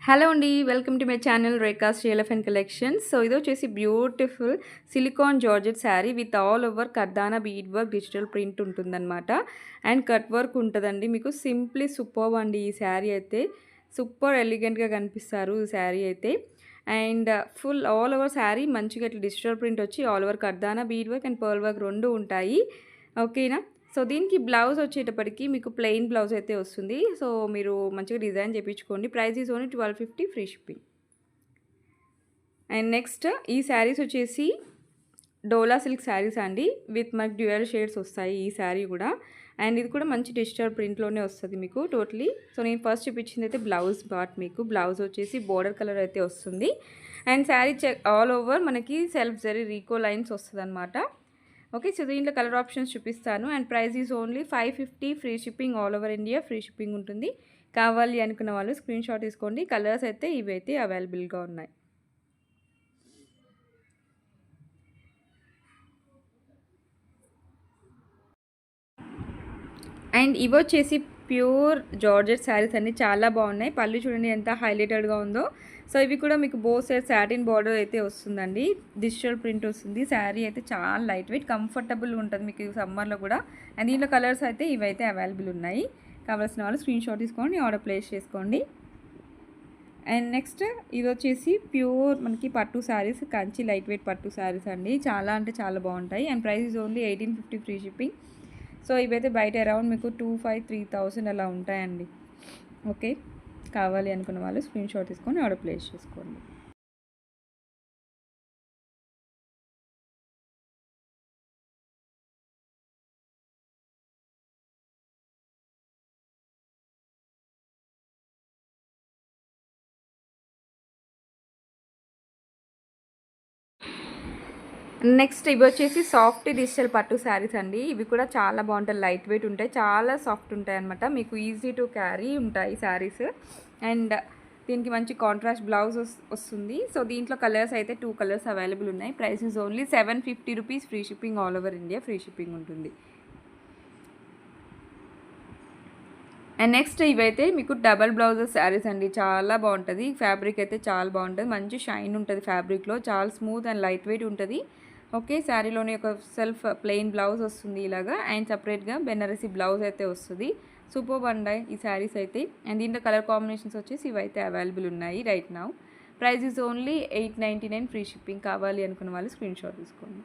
Hello అండి. Welcome to my channel Rekha శ్రీలఫ్ and collections. So ఇదొచ్చేసి beautiful silicon georgette sari with all over కర్దానా bead work digital print ఉంటుందన్నమాట. And cut work ఉంటదండి. మీకు సింప్లీ సూపర్బ్ అండి ఈ శారీ అయితే. సూపర్ ఎలిగెంట్‌గా కనిపిస్తారు ఈ శారీ అయితే. And full all over sari మంచిగా ఇట్లా డిజిటల్ ప్రింట్ వచ్చి ఆల్ ఓవర్ కర్దానా bead work and pearl work 2 ఉంటాయి. ఓకేనా? సో దీనికి బ్లౌజ్ వచ్చేటప్పటికి మీకు ప్లెయిన్ బ్లౌజ్ అయితే వస్తుంది. సో మీరు మంచిగా డిజైన్ చేపించుకోండి. Price is only 1250 free shipping. And next ఈ శారీస్ వచ్చేసి డోలా సిల్క్ శారీస్ అండి. విత్ మనకి డ్యూయల్ షేడ్స్ వస్తాయి ఈ శారీ కూడా. అండ్ ఇది కూడా మంచి డిజిటల్ ప్రింట్లోనే వస్తుంది మీకు టోటలీ. సో నేను ఫస్ట్ చూపించింది అయితే బ్లౌజ్ పార్ట్. మీకు బ్లౌజ్ వచ్చేసి బోర్డర్ కలర్ అయితే వస్తుంది. అండ్ శారీ ఆల్ ఓవర్ మనకి సెల్ఫ్ జరీ రీకో లైన్స్ వస్తుందన్నమాట. ఓకే, సో దీంట్లో కలర్ ఆప్షన్స్ చూపిస్తాను. And price is only 550 free shipping all over India free shipping ఉంటుంది. కావాలి అనుకున్న వాళ్ళు స్క్రీన్ షాట్ తీసుకోండి. కలర్స్ అయితే ఇవైతే అవైలబుల్గా ఉన్నాయి. అండ్ ఇవి వచ్చేసి ప్యూర్ జార్జెట్ శారీస్ అన్ని చాలా బాగున్నాయి. పళ్ళు చూడండి ఎంత హైలైటెడ్గా ఉందో. సో ఇవి కూడా మీకు బోత్ సైడ్ సాటిన్ బార్డర్ అయితే వస్తుందండి. డిజిటల్ ప్రింట్ వస్తుంది. శారీ అయితే చాలా లైట్ వెయిట్ కంఫర్టబుల్గా ఉంటుంది మీకు సమ్మర్లో కూడా. అండ్ దీంట్లో కలర్స్ అయితే ఇవైతే అవైలబుల్ ఉన్నాయి. కావాల్సిన వాళ్ళు స్క్రీన్ షాట్ తీసుకోండి, ఆర్డర్ ప్లేస్ చేసుకోండి. అండ్ నెక్స్ట్ ఇది వచ్చేసి ప్యూర్ మనకి పట్టు శారీస్, కంచి లైట్ వెయిట్ పట్టు శారీస్ అండి. చాలా అంటే చాలా బాగుంటాయి. And price is only 1850 free shipping. So ఇవైతే బయట అరౌండ్ మీకు 2500-3000 అలా ఉంటాయండి. ఓకే, కావాలి అనుకున్న వాళ్ళు స్క్రీన్ షాట్ తీసుకొని ఆర్డర్ ప్లేస్ చేసుకోండి. నెక్స్ట్ ఇవి వచ్చేసి సాఫ్ట్ డిజిటల్ పట్టు శారీస్ అండి. ఇవి కూడా చాలా బాగుంటాయి. లైట్ వెయిట్ ఉంటాయి, చాలా సాఫ్ట్ ఉంటాయి అనమాట. మీకు ఈజీ టు క్యారీ ఉంటాయి శారీస్. అండ్ దీనికి మంచి కాంట్రాస్ట్ బ్లౌజ్ వస్తుంది. సో దీంట్లో కలర్స్ అయితే 2 కలర్స్ అవైలబుల్ ఉన్నాయి. Price is only 750 rupees free shipping all over India free shipping ఉంటుంది. అండ్ నెక్స్ట్ ఇవైతే మీకు డబల్ బ్లౌజెస్ శారీస్ అండి. చాలా బాగుంటుంది. ఫ్యాబ్రిక్ అయితే చాలా బాగుంటుంది. మంచి షైన్ ఉంటుంది ఫ్యాబ్రిక్లో. చాలా స్మూత్ అండ్ లైట్ వెయిట్ ఉంటుంది. ఓకే, శారీలోనే ఒక సెల్ఫ్ ప్లెయిన్ బ్లౌజ్ వస్తుంది ఇలాగా. అండ్ సపరేట్గా బెనారసీ బ్లౌజ్ అయితే వస్తుంది. సూపర్ బండాయి ఈ శారీస్ అయితే. అండ్ దీంట్లో కలర్ కాంబినేషన్స్ వచ్చేసి ఇవైతే అవైలబుల్ ఉన్నాయి right now. Price is only 899 free shipping. కావాలి అనుకున్న వాళ్ళు స్క్రీన్ షాట్ తీసుకోండి.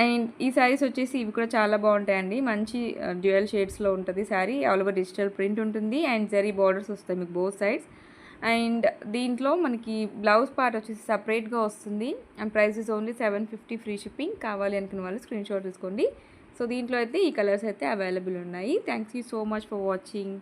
అండ్ ఈ శారీస్ వచ్చేసి ఇవి కూడా చాలా బాగుంటాయండి. మంచి డ్యూయల్ షేడ్స్లో ఉంటుంది sari. All over digital print ఉంటుంది. అండ్ జరీ బార్డర్స్ వస్తాయి మీకు బోత్ సైడ్స్. అండ్ దీంట్లో మనకి బ్లౌజ్ పార్ట్ వచ్చేసి సపరేట్గా వస్తుంది. And price is only 750 free shipping. కావాలి అనుకున్న వాళ్ళు స్క్రీన్ షాట్ తీసుకోండి. సో దీంట్లో అయితే ఈ కలర్స్ అయితే అవైలబుల్ ఉన్నాయి. Thanks you so much for watching.